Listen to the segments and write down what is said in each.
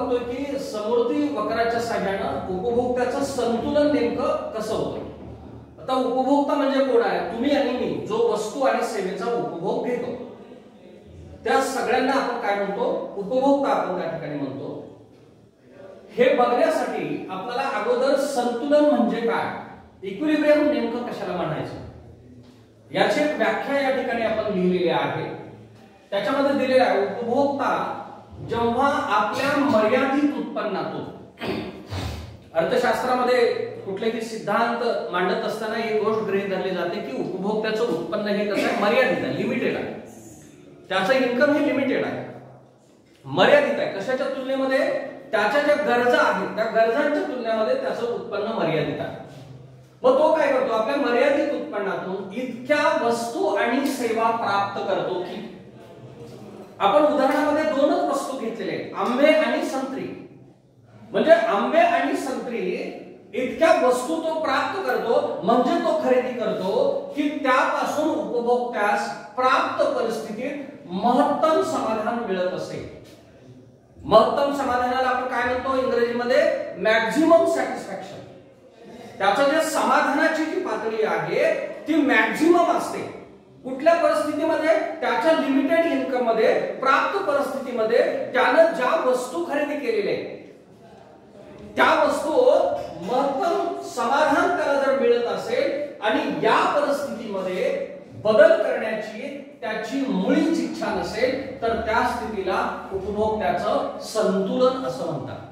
बघतोय की समृद्धी वक्राच्या साहाय्यानं उपभोक्त्याचं संतुलन नेमकं कसं होतं। आता उपभोक्ता म्हणजे कोण आहे? तुम्ही आणि मी, जो वस्तू आणि सेवेचा उपभोग घेतो त्या सगळ्यांना आपण काय म्हणतो? उपभोक्ता आपण त्या ठिकाणी म्हणतो। हे बघण्यासाठी आपल्याला अगोदर संतुलन म्हणजे काय, इक्विलिब्रियम नेमकं कशाला म्हणायचं याची एक व्याख्या या ठिकाणी आपण लिहिलेली आहे। त्याच्यामध्ये दिलेलं आहे उपभोक्ता जेव्हा आपल्या मर्यादित उत्पन्नातून, अर्थशास्त्रामध्ये कुठलेही सिद्धांत मांडत असताना एक गोष्ट गृहीत धरली जाते की उपभोक्त्याचं उत्पन्न हे कसं आहे? मर्यादित आहे, लिमिटेड आहे। त्याचं इन्कम हे लिमिटेड आहे, मर्यादित आहे। कशाच्या तुलनेमध्ये? त्याच्या ज्या गरजा आहेत त्या गरजांच्या तुलनेमध्ये त्याचं उत्पन्न मर्यादित आहे। मग तो काय करतो? आपल्या मर्यादित उत्पन्नातून इतक्या वस्तू आणि सेवा प्राप्त करतो की, आपण उदाहरणामध्ये दोनच वस्तू घेतलेले, आंबे आणि संत्री, म्हणजे आंबे आणि संत्री इतक्या वस्तू तो प्राप्त करतो, म्हणजे तो खरेदी करतो की त्यापासून उपभोक्त्यास प्राप्त परिस्थितीत महत्तम समाधान मिळत असेल। महत्तम समाधानाला आपण काय म्हणतो इंग्रजीमध्ये? Maximum satisfaction. त्याचं जे समाधानाची जी पातळी आहे ती मॅक्झिमम असते। कुठल्या परिस्थितीमध्ये? त्याच्या लिमिटेड इन्कम मध्ये, प्राप्त परिस्थितीमध्ये त्यानं ज्या वस्तू खरेदी केलेल्या त्या वस्तू महत्तम समाधान त्याला जर मिळत असेल आणि या परिस्थितीमध्ये बदल करण्याची त्याची मुळीच इच्छा नसेल तर त्या स्थितीला उपभोक्त्याचं संतुलन असं म्हणतात।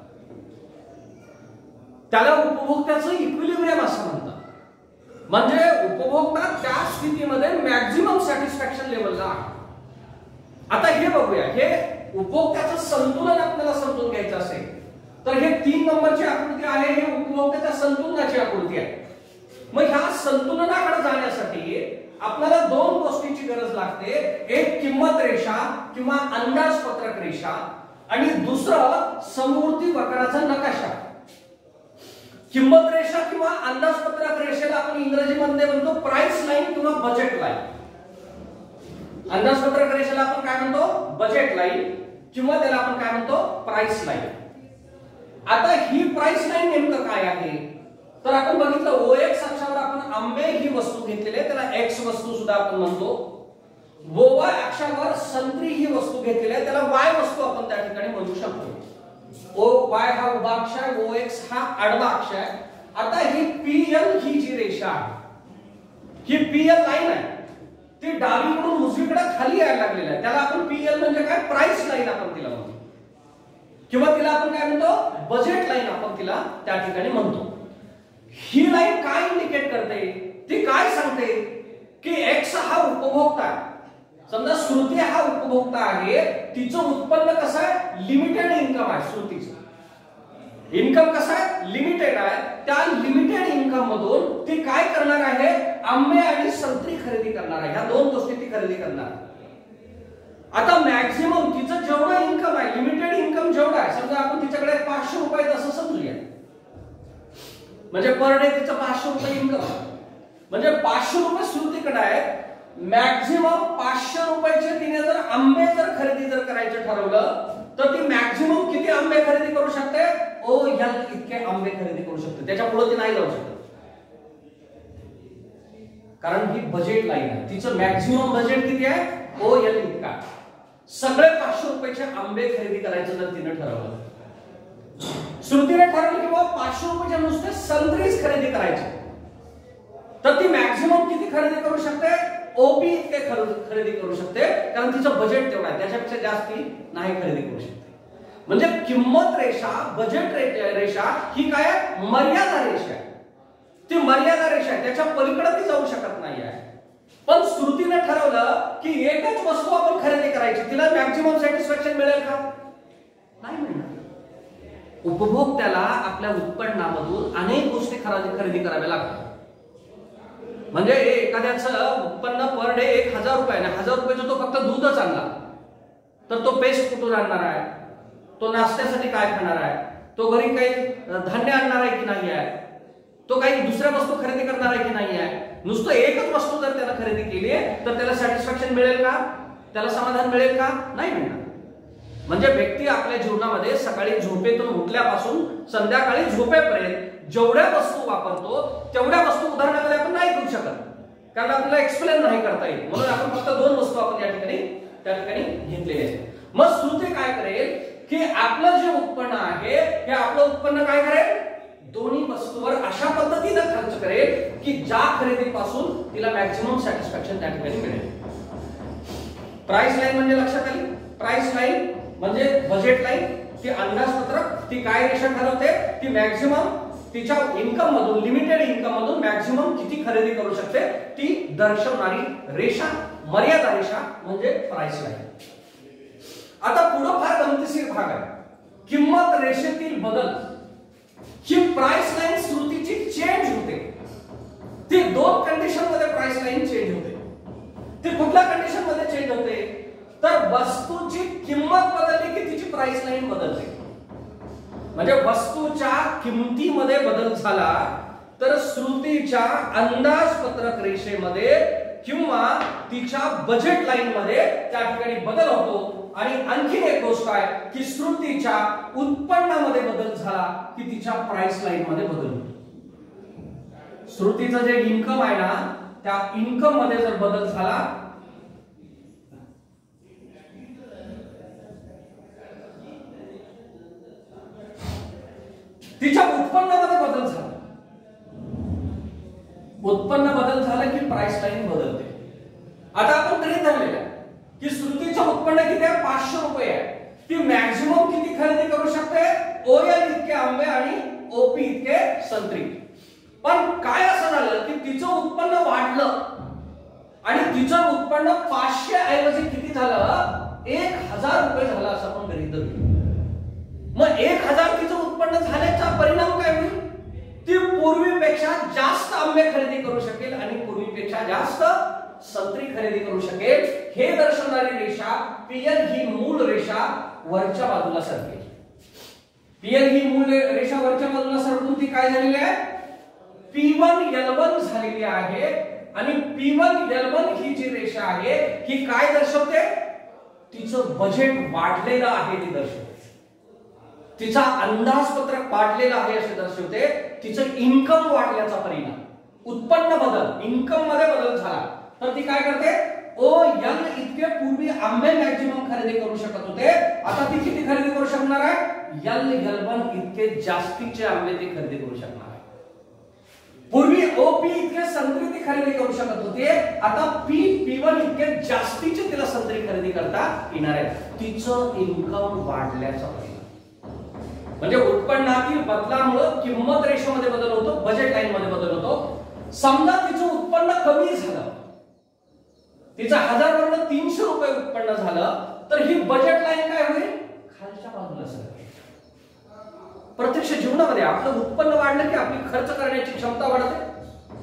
त्याला उपभोक्त्याचं इक्विलिब्रियम असं म्हणतात। म्हणजे उपभोक्ता त्या स्थितीमध्ये मॅक्झिमम सॅटिस्फॅक्शन लेवलला आहे। आता हे बघूया, हे उपभोक्त्याचं संतुलन आपल्याला समजून घ्यायचं असेल तर हे 3 नंबरची आकृती आहे, हे उपभोक्त्याच्या संतुलनाची आकृती आहे। मग ह्या संतुलनाकडे जाण्यासाठी आपल्याला 2 गोष्टींची गरज लागते, एक किंमत रेषा किंवा अंदाजपत्रक रेषा आणि दुसरं समृद्धी वक्राचा नकाशा। किंमत रेषा किंवा अंदाजपत्रक रेषेला आपण इंग्रजीमध्ये म्हणतो प्राइस लाईन किंवा बजेट लाईन। अंदाजपत्रक रेषेला आपण काय म्हणतो? बजेट लाईन, किंवा त्याला आपण काय म्हणतो? Price line. आता ही प्राइस लाईन नेमकं काय आहे? तर आपण बघितलं OX अक्षावर आपण आंबे ही वस्तू घेतलेली आहे, त्याला X वस्तू सुद्धा आपण म्हणतो। OY अक्षावर संत्री ही वस्तू घेतलेली आहे, त्याला Y वस्तू आपण त्या ठिकाणी म्हणू शकतो। OY हा उभा अक्ष आहे, OX हा आडवा अक्ष आहे। आता ही PL ही जी रेषा आहे, ही PL लाईन आहे, ती डावीकडून उजवीकडे खाली यायला लागलेली आहे, त्याला आपण PL म्हणजे काय? प्राइस लाईन आपण तिला म्हणतो, किंवा तिला आपण काय म्हणतो? बजेट लाईन आपण तिला त्या ठिकाणी म्हणतो। ही लाईन काय इंडिकेट करते? ती काय सांगते की X हा उपभोक्ता आहे, समजा श्रुती हा उपभोक्ता आहे, तिचं उत्पन्न कसं आहे? लिमिटेड इन्कम आहे। श्रुतीचं इन्कम कसं आहे? लिमिटेड आहे। त्या लिमिटेड इन्कम मधून ती काय करणार आहे? आंबे आणि संत्री खरेदी करणार आहे, ह्या 2 गोष्टी ती खरेदी करणार। आता मॅक्झिमम तिचं जेवढं इन्कम आहे, लिमिटेड इन्कम जेवढं आहे, समजा आपण तिच्याकडे 500 रुपये असं समजूया, म्हणजे पर डे तिचं 500 रुपये इन्कम आहे, म्हणजे 500 रुपये श्रुतीकडे आहेत। मॅक्झिमम 500 रुपयाचे तिने जर आंबे जर खरेदी जर करायचं ठरवलं तर ती मॅक्झिमम किती आंबे खरेदी करू शकते? OL इतके आंबे खरेदी करू शकते, त्याच्या पुढे ती नाही जाऊ शकत, कारण ही बजेट लाईन आहे। तिचं मॅक्झिमम बजेट किती आहे? OL इतका। सगळे 500 रुपयाचे आंबे खरेदी करायचं जर तिने ठरवलं, श्रुतीने ठरवलं किंवा 500 रुपयाचे नुसते संत्रीच खरेदी करायचे, तर ती मॅक्झिमम किती खरेदी करू शकते? OP इतके खरेदी करू शकते, कारण तिचं बजेट तेवढं आहे, त्याच्यापेक्षा जास्त ती नाही खरेदी करू शकते। म्हणजे किंमत रेषा, बजेट रेषा ही काय आहे? मर्यादा रेषा आहे। ती मर्यादा रेषा आहे, त्याच्या पलीकडे ती जाऊ शकत नाही आहे। पण श्रुतीने ठरवलं की एकच वस्तू आपण खरेदी करायची, तिला मॅक्झिमम सॅटिस्फॅक्शन मिळेल का? नाही मिळणार। उपभोक्त्याला आपल्या उत्पन्नामधून अनेक गोष्टी खरेदी कराव्या लागतात। म्हणजे एखाद्याचं उत्पन्न पर डे 1000 रुपये आहे, 1000 रुपयाचं तो फक्त दूधच आणला तर तो पेस्ट कुठून आणणार आहे? तो नाश्त्यासाठी काय खाणार आहे? तो घरी काही धान्य आणणार आहे की नाही आहे? तो काही दुसऱ्या वस्तू खरेदी करणार आहे की नाही आहे? नुसतं एकच वस्तू जर त्याला खरेदी केली तर त्याला सॅटिस्फॅक्शन मिळेल का? त्याला समाधान मिळेल का? नाही मिळणार। म्हणजे व्यक्ती आपल्या जीवनामध्ये सकाळी झोपेतून उठल्यापासून संध्याकाळी झोपेपर्यंत जेवढ्या वस्तू वापरतो तेवढ्या वस्तू उदाहरणामध्ये आपण नाही करू शकत, कारण आपल्याला एक्सप्लेन नाही करता येत, म्हणून आपण फक्त 2 वस्तू आपण त्या ठिकाणी घेतलेले आहेत। मग श्रुती काय करेल की आपलं जे उत्पन्न आहे हे आपलं उत्पन्न काय करेल, दोन्ही वस्तूवर अशा पद्धतीने खर्च करेल की ज्या खरेदीपासून तिला मॅक्सिमम सॅटिस्फॅक्शन त्या ठिकाणी मिळेल। प्राइस लाईन म्हणजे लक्षात आली, प्राइस लाईन म्हणजे बजेट लाईन, ती अंदाजपत्रक, ती काय रेषा ठरवते, ती मॅक्सिमम तिच्या इन्कम मधून, लिमिटेड इन्कम मधून मॅक्सिमम किती खरेदी करू शकते ती दर्शवणारी रेषा, मर्यादा रेषा म्हणजे प्राइस लाईन। आता पुढे फार गमतीशीर भाग आहे, किंमत रेषेतील बदल। ही प्राइस लाईन श्रुतीची चेंज होते, ती 2 कंडिशन मध्ये प्राइस लाईन चेंज होते। ती कुठल्या कंडिशन मध्ये चेंज होते, तर वस्तूची किंमत बदलली की तिची प्राइस लाईन बदलते। म्हणजे वस्तूच्या किमतीमध्ये बदल झाला तर श्रुतीच्या अंदाजपत्रक रेषेमध्ये किंवा तिच्या बजेट लाईन मध्ये त्या ठिकाणी बदल होतो। आणि आणखी एक गोष्ट आहे की श्रुतीच्या उत्पन्नामध्ये बदल झाला की तिच्या प्राइस लाईन मध्ये बदल होतो। श्रुतीचं जे इन्कम आहे ना त्या इन्कम मध्ये जर बदल झाला तिच्या उत्पन्नामध्ये बदल झाला, उत्पन्न बदल झालं की प्राइस लाईन बदलते। आता आपण गृहीत धरलेलं आहे की श्रुतीचं उत्पन्न किती आहे, 500 रुपये आहे, ती मॅक्सिमम किती खरेदी करू शकते, ओएल इतके आंबे आणि ओपी इतके संत्री। पण काय असं झालं की तिचं उत्पन्न वाढलं आणि तिचं उत्पन्न 500 ऐवजी किती झालं, 1000 रुपये झालं असं आपण गृहीत धरलं। मग 1000 तिचं उत्पन्न झाल्याचा परिणाम काय होईल, ती पूर्वीपेक्षा जास्त आंबे खरेदी करू शकेल आणि पूर्वीपेक्षा जास्त संत्री खरेदी करू शकेल। हे दर्शवणारी रेषा पीएल ही मूळ रेषा वरच्या बाजूला सरकेल। पीएल ही मूळ रेषा वरच्या बाजूला सरकून ती काय झालेली आहे, P1 L1 झालेली आहे। आणि P1 L1 ही जी रेषा आहे ही काय दर्शवते, तिचं बजेट वाढलेलं आहे ती दर्शवते, तिचा अंदाजपत्रक वाढलेला आहे असे दर्शवते, तिचं इन्कम वाढल्याचा परिणाम, उत्पन्न बदल, इन्कम मध्ये बदल झाला तर ती काय करते, ओ एल इतके पूर्वी आंबे मॅक्सिमम खरेदी करू शकत होते, आता ती किती खरेदी करू शकणार आहे, L1 इतके जास्तीचे आंबे ती खरेदी करू शकणार आहे। पूर्वी ओपी इतके संत्री ती खरेदी करू शकत होते, आता P1 इतके जास्तीचे तिला संत्री खरेदी करता येणार आहे, तिचं इन्कम वाढल्याचा परिणाम। म्हणजे उत्पन्नातील बदलामुळे किंमत रेशोमध्ये बदल होतो, बजेट लाईन मध्ये बदल होतो। समजा तिचं उत्पन्न कमी झालं, तिचं 1000 वरून 300 रुपये उत्पन्न झालं तर ही बजेट लाईन काय होईल, खालच्या बाजूला सरकेल। प्रत्यक्ष जीवनामध्ये आपलं उत्पन्न वाढलं की आपली खर्च करण्याची क्षमता वाढते,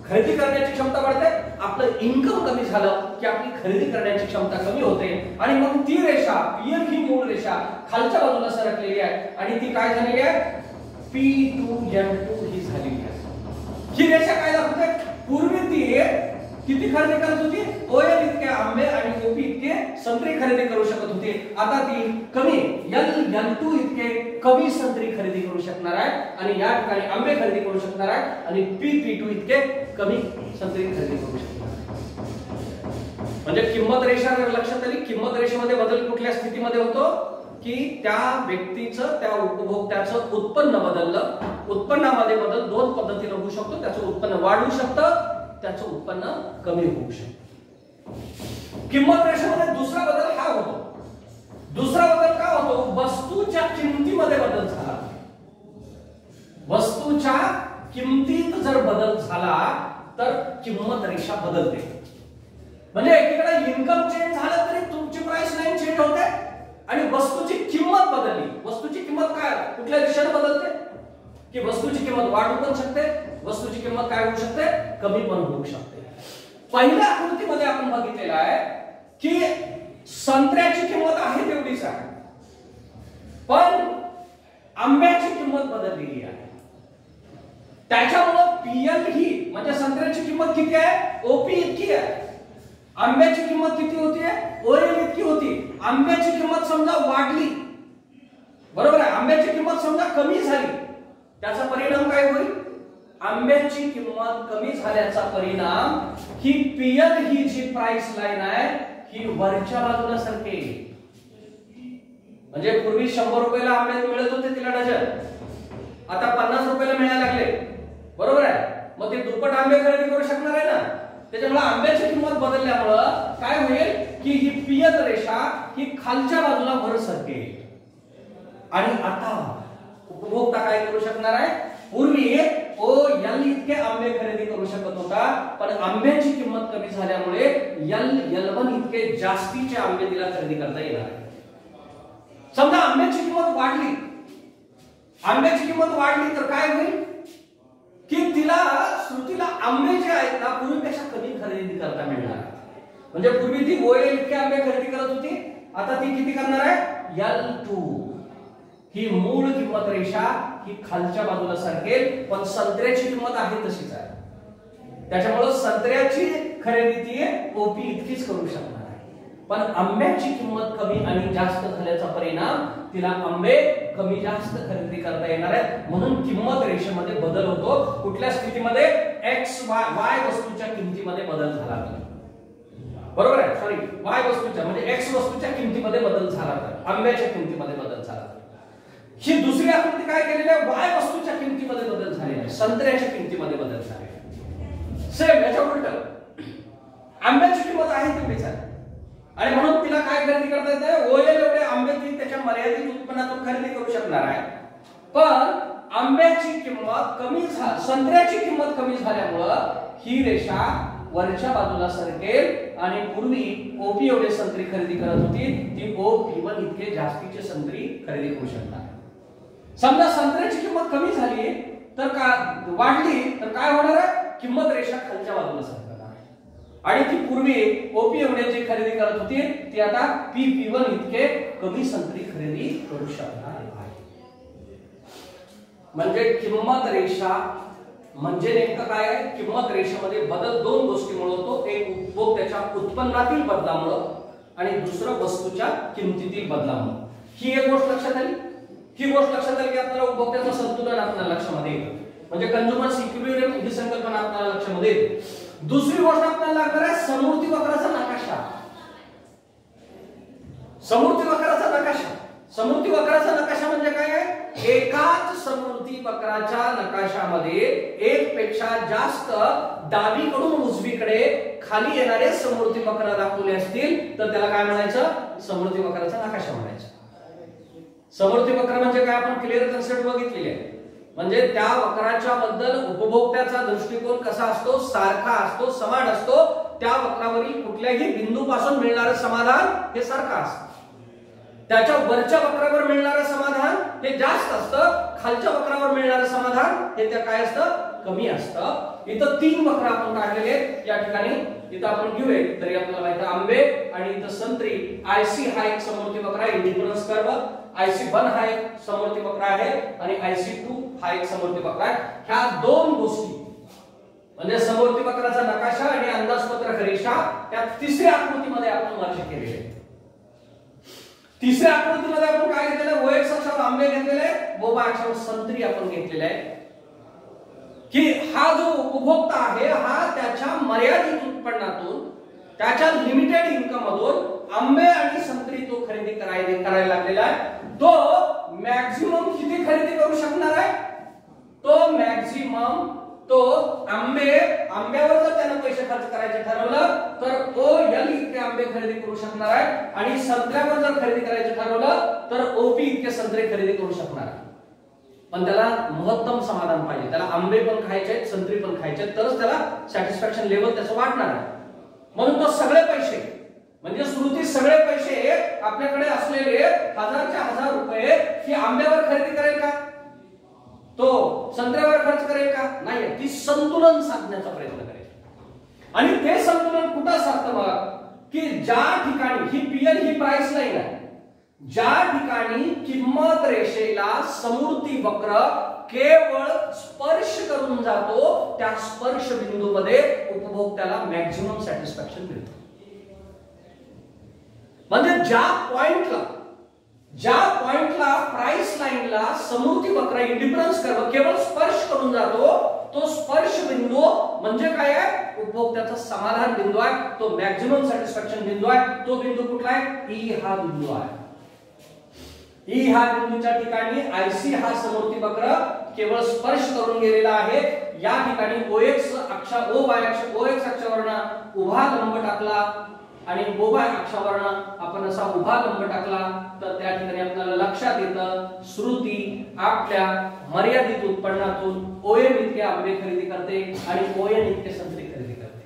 खरेदी करण्याची क्षमता वाढते, आपलं इन्कम कमी झालं की आपली खरेदी करण्याची क्षमता कमी होते आणि मग ती रेषा पीएल ही मूळ रेषा खालच्या बाजूला सरकलेली आहे आणि ती काय झालेली आहे, P2N2 ही झालेली आहे। ही रेषा काय दाखवते, पूर्वी ती किती खरेदी करत होती, ओएल इतके आंबे आणि ओपी इतके संत्री खरेदी करू शकत होती, आता ती कमी L2 इतके कमी संत्री खरेदी करू शकणार आहे आणि या ठिकाणी आंबे खरेदी करू शकणार आहे आणि P2 इतके कमी संत्री खरेदी करू शकणार आहे। म्हणजे किंमत रेषा जर लक्षात आली, किंमत रेषेमध्ये बदल कुठल्या स्थितीमध्ये होतो की त्या व्यक्तीचं, त्या उपभोक्त्याचं उत्पन्न बदललं, उत्पन्नामध्ये बदल 2 पद्धतीने होऊ शकतो, त्याचं उत्पन्न वाढू शकतं, त्याचं उत्पन्न कमी होऊ शकतं। किंमत रेषेमध्ये दुसरा बदल हा होतो, दुसरा बदल का होतो, वस्तूच्या किमतीमध्ये बदल झाला, वस्तूच्या किमतीत जर बदल झाला तर किंमत रेषा बदलते। म्हणजे एकीकडे इन्कम चेंज झालं तरी तुमची प्राइस लाईन चेंज होते आणि वस्तूची किंमत बदलली, वस्तूची किंमत काय कुठल्या दिशेने बदलते की वस्तूची किंमत वाढू पण शकते, वस्तूची किंमत काय होऊ शकते, कमी पण होऊ शकते। पहिल्या आकृतीमध्ये आपण बघितलेलं आहे की संत्र्याची किंमत आहे तेवढीच आहे पण आंब्याची किंमत बदललेली आहे, त्याच्यामुळे पीएल ही म्हणजे संत्र्याची किंमत किती आहे, ओपी इतकी आहे, आंब्याची किंमत किती होती, ओएल इतकी होती। आंब्याची किंमत समजा वाढली बरोबर आहे. आंब्याची किंमत समजा कमी झाली, त्याचा परिणाम काय होईल? आंब्याची किंमत कमी झाल्याचा परिणाम ही पीएल ही जी प्राइस लाईन आहे ही वरच्या बाजूला सरकेल. म्हणजे पूर्वी 100 रुपयाला आंबे मिळत होते तिला डझन, आता 50 रुपयाला मिळायला लागले. बरोबर आहे. मग ते दुप्पट आंबे खरेदी करू शकणार आहे ना. त्याच्यामुळे आंब्याची किंमत बदलल्यामुळं काय होईल की ही पीएल रेषा ही खालच्या बाजूला वर सरकेल. आणि आता उपभोक्ता काय करू शकणार आहे? पूर्वी ओ एल इतके आंबे खरेदी करू शकत होता, पण आंब्याची किंमत कमी झाल्यामुळे एल1 इतके जास्तीचे आंबे तिला खरेदी करता येणार आहे. समजा आंब्याची किंमत वाढली, आंब्याची किंमत वाढली तर काय होईल की तिला श्रुतीला आंबे जे आहेत ना पूर्वीपेक्षा कमी खरेदी करता मिळणार. म्हणजे पूर्वी ती ओएल इतके आंबे खरेदी करत होती, आता ती किती करणार आहे? एल2. ही मूळ किंमत रेषा ही खालच्या बाजूला सरकेल, पण संत्र्याची किंमत आहे तशीच आहे. त्याच्यामुळे संत्र्याची खरेदी ती ओपी इतकीच करू शकणार आहे. पण आंब्याची किंमत कमी आणि जास्त झाल्याचा परिणाम तिला आंबे कमी जास्त खरेदी करता येणार आहे. म्हणून किंमत रेषेमध्ये बदल होतो. कुठल्या स्थितीमध्ये? एक्स वाय वस्तूच्या किमतीमध्ये बदल झाला. बरोबर आहे. सॉरी, वाय वस्तूच्या म्हणजे एक्स वस्तूच्या किमतीमध्ये बदल झाला तर आंब्याच्या किमतीमध्ये बदल झाला. ही दुसरी आकृती काय केलेली आहे? वाय वस्तूच्या किमतीमध्ये बदल झालेला आहे, संत्र्याच्या किमतीमध्ये बदल झालेला आहे. सेम याच्या उलट आंब्याची किंमत आहे तेवढीच आहे आणि म्हणून तिला काय खरेदी करता येते? ओएल एवढे आंबे ती त्याच्या मर्यादित उत्पन्नातून खरेदी करू शकणार आहे. पण आंब्याची किंमत कमी संत्र्याची किंमत कमी झाल्यामुळं ही रेषा वरच्या बाजूला सरकेल आणि पूर्वी ओपी एवढे संत्री खरेदी करत होती ती ओपी1 इतके जास्तीचे संत्री खरेदी करू शकणार. समजा संत्र्याची किंमत कमी झाली तर वाढली तर काय होणार आहे? किंमत रेषा खालच्या बाजूला सरकणार आणि ती पूर्वी ओपी एवढे जे खरेदी करत होती ती आता पी1 इतके कमी संत्री खरेदी करू शकणार आहे. म्हणजे किंमत रेषा म्हणजे नेमकं काय आहे? किंमत रेषेमध्ये बदल दोन गोष्टीमुळे होतो. एक उपभोक्त्याच्या उत्पन्नातील बदलामुळे आणि दुसरं वस्तूच्या किमतीतील बदलामुळे. ही एक गोष्ट लक्षात आली. ही गोष्ट लक्षात आली की आपल्याला उपभोक्त्याचं संतुलन आपल्याला लक्षामध्ये येतं. म्हणजे कंझ्युमर इक्विलिब्रियम ही संकल्पना आपल्याला लक्षामध्ये येते. दुसरी गोष्ट आपल्याला लागणार आहे समृद्धी वक्राचा नकाशा. समृद्धी वक्राचा नकाशा. समृद्धी वक्राचा नकाशा म्हणजे काय आहे? एकाच समृद्धी वक्राच्या नकाशामध्ये एक पेक्षा जास्त डावीकडून उजवीकडे खाली येणारे समृद्धी वक्र दाखवले असतील तर त्याला काय म्हणायचं? समृद्धी वक्राचा नकाशा म्हणायचा. समृद्धी वक्र म्हणजे काय? आपण क्लिअर कन्सेप्ट बघितलेली आहे. म्हणजे त्या वक्राच्या बद्दल उपभोक्त्याचा दृष्टिकोन कसा असतो? सारखा असतो, समान असतो. त्या वक्रावरील कुठल्याही बिंदूपासून मिळणारे समाधान हे सारखं असतं. त्याच्या वरच्या वक्रावर मिळणारं समाधान हे जास्त असतं, खालच्या वक्रावर मिळणारं समाधान हे त्या काय असतं? कमी असतं. इथं 3 वक्र आपण काढलेले आहेत या ठिकाणी. इथं आपण घेऊया तरी आपल्याला माहिती आहे आंबे आणि इथं संत्री. आयसी हा एक समृद्धी वक्र आहे, इंडिफरन्स कर्व. IC1 हा एक समृद्धी वक्र आहे आणि IC2 हा एक समृद्धी वक्र आहे. ह्या दोन गोष्टी म्हणजे समृद्धी वक्राचा नकाशा आणि अंदाजपत्रक रेषा त्या तिसऱ्या आकृतीमध्ये आपण मर्ज केलेले आहे. तिसऱ्या आकृतीमध्ये आपण काय घेतलेलं आहे? OX अक्षावर आंबे घेतलेले आहे, बोबा अक्षावर संत्री आपण घेतलेले आहे. की हा जो उपभोक्ता आहे हा त्याच्या मर्यादित उत्पन्नातून त्याच्या लिमिटेड इन्कम मधून आंबे आणि संत्री तो खरेदी करायला लागलेला आहे. तो मॅक्झिमम किती खरेदी करू शकणार आहे? तो मॅक्झिमम तो आंब्यावर जर त्याने पैसे खर्च करायचे ठरवलं तर OL इतके आंबे खरेदी करू शकणार आहे आणि संत्र्यावर जर खरेदी करायचं ठरवलं तर OP इतके संत्रे खरेदी करू शकणार आहे. पण त्याला महत्तम समाधान पाहिजे. त्याला आंबे पण खायचे, संत्री पण खायचे, तरच त्याला सॅटिस्फॅक्शन लेवल त्याचं वाढणार आहे. म्हणून तो सगळे पैसे म्हणजे श्रुती सगळे पैसे आपल्याकडे असलेले हजारच्या हजार रुपये ही आंब्यावर खरेदी करेल का? तो संत्र्यावर खर्च करेल का? नाही. ती संतुलन साधण्याचा प्रयत्न करेल. आणि ते संतुलन कुठं साधतं बघा की ज्या ठिकाणी ही पीएल ही प्राइस लाईन आहे, ज्या ठिकाणी किंमत रेषेला समृद्धी वक्र केवळ स्पर्श करून जातो त्या स्पर्श बिंदूमध्ये उपभोक्त्याला मॅक्झिमम सॅटिस्फॅक्शन मिळतं. म्हणजे ज्या पॉइंटला ज्या पॉइंटला प्राइस लाईनला समृद्धी वक्र इंडिफरन्स कर्व केवळ स्पर्श करून जातो तो स्पर्श बिंदू म्हणजे काय आहे, उपभोक्त्याचा समाधान बिंदू आहे, तो मॅक्झिमम सॅटिस्फॅक्शन बिंदू आहे. तो बिंदू कुठला आहे, ई हा बिंदू आहे. ई ह्या बिंदूच्या ठिकाणी आयसी हा समृद्धी वक्र केवळ स्पर्श करून गेलेला आहे. या ठिकाणी OX अक्षावरनं उभा लंब टाकला आणि OY अक्षावरनं आपण असा उभा लंब टाकला तर त्या ठिकाणी आपल्याला लक्षात येतं श्रुती आपल्या मर्यादित उत्पन्नातून OM इतके आंबे खरेदी करते आणि ON इतके संत्री खरेदी करते.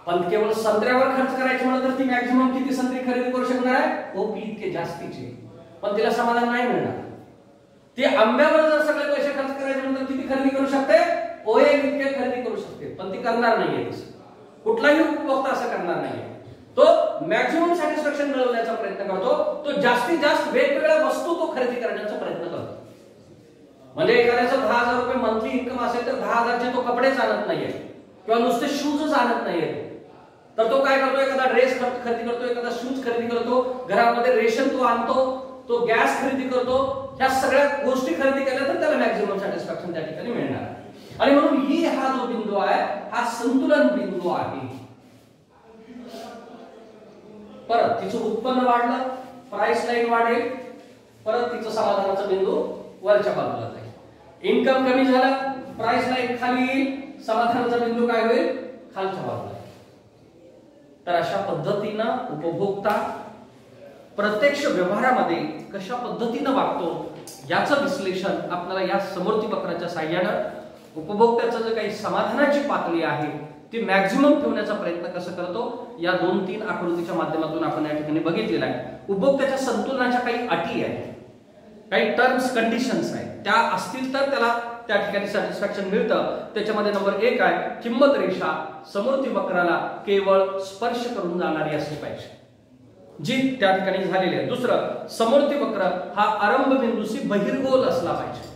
पण केवळ संत्र्यावर खर्च करायचे म्हणलं तर ती मॅक्झिमम किती संत्री खरेदी करू शकणार आहे, OP इतके जास्तीचे. पण तिला समाधान नाही मिळणार. ती आंब्यावर जर सगळे पैसे खर्च करायचे म्हणलं तर किती खरेदी करू शकते, OM इतके खरेदी करू शकते. पण ती करणार नाहीये. कुठलाही उपभोक्ता असं करणार नाहीये. तो मॅक्झिमम सॅटिस्फॅक्शन मिळवण्याचा प्रयत्न करतो. तो जास्तीत जास्त वेगवेगळ्या वस्तू तो खरेदी करण्याचा प्रयत्न करतो. म्हणजे एखाद्याचं 10,000 रुपये मंथली इन्कम असेल तर 10,000 चे तो कपडेच आणत नाहीये किंवा नुसते शूजच आणत नाहीये. तर तो काय करतो, एखादा ड्रेस खरेदी करतो, एखादा शूज खरेदी करतो, घरामध्ये रेशन तो आणतो, तो गॅस खरेदी करतो. ह्या सगळ्या गोष्टी खरेदी केल्या तर त्याला मॅक्झिमम सॅटिस्फॅक्शन त्या ठिकाणी मिळणार. आणि म्हणून ही हा जो बिंदू आहे हा संतुलन बिंदू आहे. परत तिचं उत्पन्न वाढलं, प्राइस लाईन वाढेल, परत तिचं समाधानाचा बिंदू वरच्या बाजूला जाईल. इन्कम कमी झालं, प्राइस लाईन खाली येईल, समाधानाचा बिंदू काय होईल, खालच्या बाजूला. तर अशा पद्धतीनं उपभोक्ता प्रत्यक्ष व्यवहारामध्ये कशा पद्धतीनं वागतो याचं विश्लेषण आपल्याला या समृद्धी वक्राच्या साहाय्यानं उपभोक्त्याचं जे काही समाधानाची पातळी आहे ती मॅक्झिमम ठेवण्याचा प्रयत्न कसं करतो या 2-3 आकृतीच्या माध्यमातून आपण या ठिकाणी बघितलेला आहे. उपभोक्त्याच्या संतुलनाच्या काही अटी आहेत, काही टर्म्स कंडिशन्स आहेत, त्या असतील तर त्याला त्या ठिकाणी सॅटिस्फॅक्शन मिळतं. त्याच्यामध्ये नंबर 1 आहे किंमत रेषा समृद्धी वक्राला केवळ स्पर्श करून जाणारी असली पाहिजे, जी त्या ठिकाणी झालेली आहे. दुसरं, समृद्धी वक्र हा आरंभ बिंदूशी बहिर्गोल असला पाहिजे.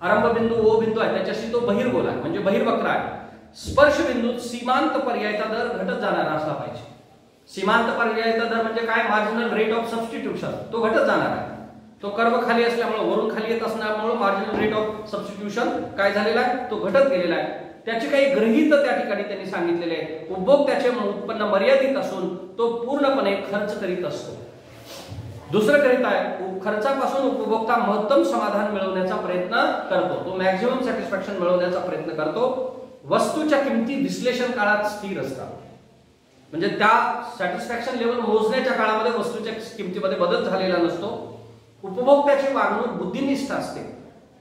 आरंभ बिंदू O बिंदू आहे त्याच्याशी तो बहिर्गोल आहे म्हणजे बहिर्वक्र आहे. स्पर्श बिंदूत सीमांत पर्यायता दर घटत जाणारा असला पाहिजे. सीमांत पर्यायता दर म्हणजे काय, मार्जिनल रेट ऑफ सबस्टिट्यूशन, तो घटत जाणार आहे. तो कर्व खाली असल्यामुळे, वरून खाली येत असल्यामुळे मार्जिनल रेट ऑफ सबस्टिट्यूशन काय झालेला आहे, तो घटत गेलेला आहे. त्याचे काही गृहीत त्या ठिकाणी त्यांनी सांगितलेले आहे. उपभोक्त्याचे उत्पन्न मर्यादित असून तो पूर्णपणे खर्च करीत असतो. दुसरं करीत आहे खर्चापासून उपभोक्ता महत्तम समाधान मिळवण्याचा प्रयत्न करतो, तो मॅक्झिमम सॅटिस्फॅक्शन मिळवण्याचा प्रयत्न करतो. वस्तूच्या किमती विश्लेषण काळात स्थिर असतात म्हणजे त्या सॅटिस्फॅक्शन लेवल मोजण्याच्या काळामध्ये वस्तूच्या किमतीमध्ये बदल झालेला नसतो. उपभोक्त्याची वागणूक बुद्धिनिष्ठ असते.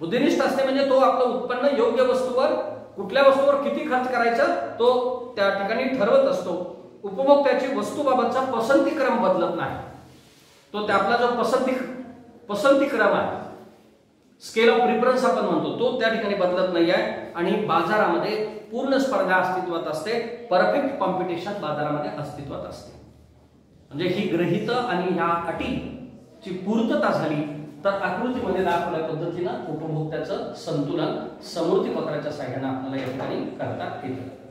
बुद्धिनिष्ठ असते म्हणजे तो आपलं उत्पन्न योग्य वस्तूवर, कुठल्या वस्तूवर किती खर्च करायचं तो त्या ठिकाणी ठरवत असतो. उपभोक्त्याची वस्तूबाबतचा पसंती क्रम बदलत नाही. तो आपला जो पसंती क्रम आहे, स्केल ऑफ प्रिफरन्स आपण म्हणतो, तो त्या ठिकाणी बदलत नाही आहे. आणि बाजारामध्ये पूर्ण स्पर्धा अस्तित्वात असते, परफेक्ट कॉम्पिटिशन बाजारामध्ये अस्तित्वात असते. म्हणजे ही गृहीत आणि ह्या अटीची पूर्तता झाली तर आकृतीमध्ये दाखवल्या पद्धतीनं उपभोक्त्याचं संतुलन समृद्धी वक्राच्या साहाय्याने आपल्याला या ठिकाणी करता येतं.